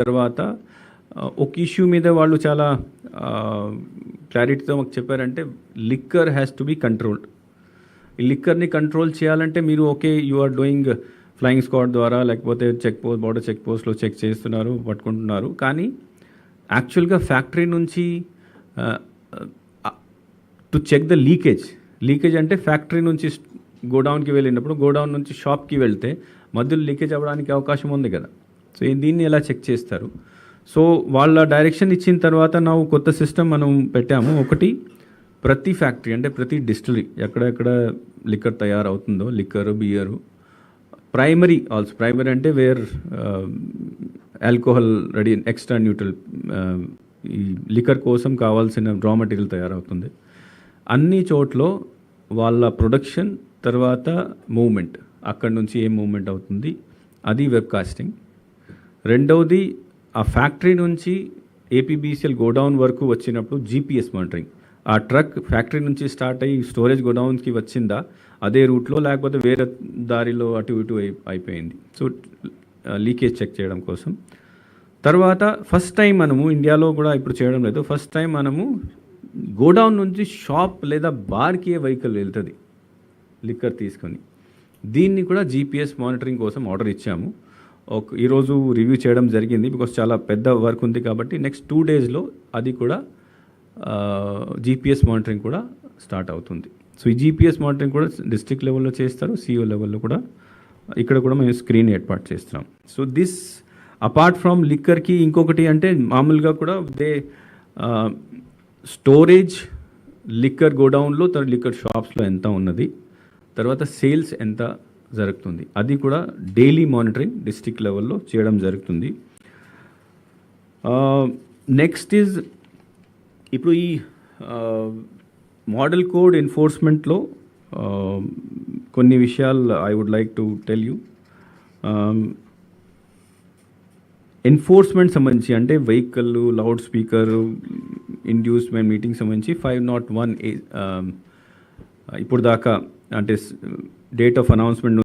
తర్వాత ఒక ఇష్యూ మీద వాళ్ళు చాలా క్లారిటీతో మాకు చెప్పారంటే liquor has to be controlled. ఈ లిక్కర్ని కంట్రోల్ చేయాలంటే మీరు okay you are doing flying squad ద్వారా లేకపోతే బార్డర్ చెక్ పోస్ట్లో చెక్ చేస్తున్నారు, పట్టుకుంటున్నారు. కానీ యాక్చువల్గా ఫ్యాక్టరీ నుంచి టు చెక్ ద లీకేజ్ అంటే ఫ్యాక్టరీ నుంచి గోడౌన్కి వెళ్ళినప్పుడు గోడౌన్ నుంచి షాప్కి వెళ్తే మధ్యలో లీకేజ్ అవ్వడానికి అవకాశం ఉంది కదా. సో దీన్ని ఎలా చెక్ చేస్తారు? సో వాళ్ళ డైరెక్షన్ ఇచ్చిన తర్వాత ನಾವು కొత్త సిస్టమ్ మనం పెట్టాము. ఒకటి, ప్రతి ఫ్యాక్టరీ అంటే ప్రతి డిస్టిలరీ ఎక్కడెక్కడ లిక్కర్ తయారవుతుందో, లిక్కరు, బియరు, ప్రైమరీ అంటే where alcohol ready extra neutral ఈ లిక్కర్ కోసం కావాల్సిన రా మెటీరియల్ తయారవుతుంది. అన్ని చోట్ల వాళ్ళ ప్రొడక్షన్ తర్వాత మూవ్మెంట్, అక్కడి నుంచి ఏం మూవ్మెంట్ అవుతుంది అది వెబ్కాస్టింగ్. రెండవది, ఆ ఫ్యాక్టరీ నుంచి ఏపీబీసీఎల్ గోడౌన్ వరకు వచ్చినప్పుడు జీపీఎస్ మానిటరింగ్. ఆ ట్రక్ ఫ్యాక్టరీ నుంచి స్టార్ట్ అయ్యి స్టోరేజ్ గోడౌన్కి వచ్చిందా అదే రూట్లో, లేకపోతే వేరే దారిలో అటు ఇటు అయిపోయింది. సో లీకేజ్ చెక్ చేయడం కోసం. తర్వాత ఫస్ట్ టైం మనము ఇండియాలో కూడా ఇప్పుడు చేయడం లేదు, ఫస్ట్ టైం మనము గోడౌన్ నుంచి షాప్ లేదా బార్కి వెహికల్ వెళ్తుంది లిక్కర్ తీసుకొని. దీన్ని కూడా జీపీఎస్ మానిటరింగ్ కోసం ఆర్డర్ ఇచ్చాము. ఈరోజు రివ్యూ చేయడం జరిగింది, బికాస్ చాలా పెద్ద వర్క్ ఉంది కాబట్టి నెక్స్ట్ 2 daysలో అది కూడా జీపీఎస్ మానిటరింగ్ కూడా స్టార్ట్ అవుతుంది. సో ఈ జీపీఎస్ మానిటరింగ్ కూడా డిస్ట్రిక్ట్ లెవెల్లో చేస్తారు, సిఓ లెవెల్లో కూడా. ఇక్కడ కూడా మేము స్క్రీన్ ఏర్పాటు చేస్తున్నాం. సో దిస్ అపార్ట్ ఫ్రమ్ లిక్కర్కి ఇంకొకటి అంటే మామూలుగా కూడా స్టోరేజ్ లిక్కర్ గోడౌన్లో, తర్వాత లిక్కర్ షాప్స్లో ఎంత ఉన్నది, తర్వాత సేల్స్ ఎంత జరుగుతుంది, అది కూడా డైలీ మానిటరింగ్ డిస్ట్రిక్ట్ లెవెల్లో చేయడం జరుగుతుంది. నెక్స్ట్ ఈజ్ ఇప్పుడు ఈ మోడల్ కోడ్ ఎన్ఫోర్స్మెంట్లో కొన్ని విషయాలు I would like to tell you. Enforcement సంబంధించి అంటే vehicle, loudspeaker, inducement, meeting సంబంధించి 501 ఇప్పుడు దాకా అంటే డేట్ ఆఫ్ అనౌన్స్మెంట్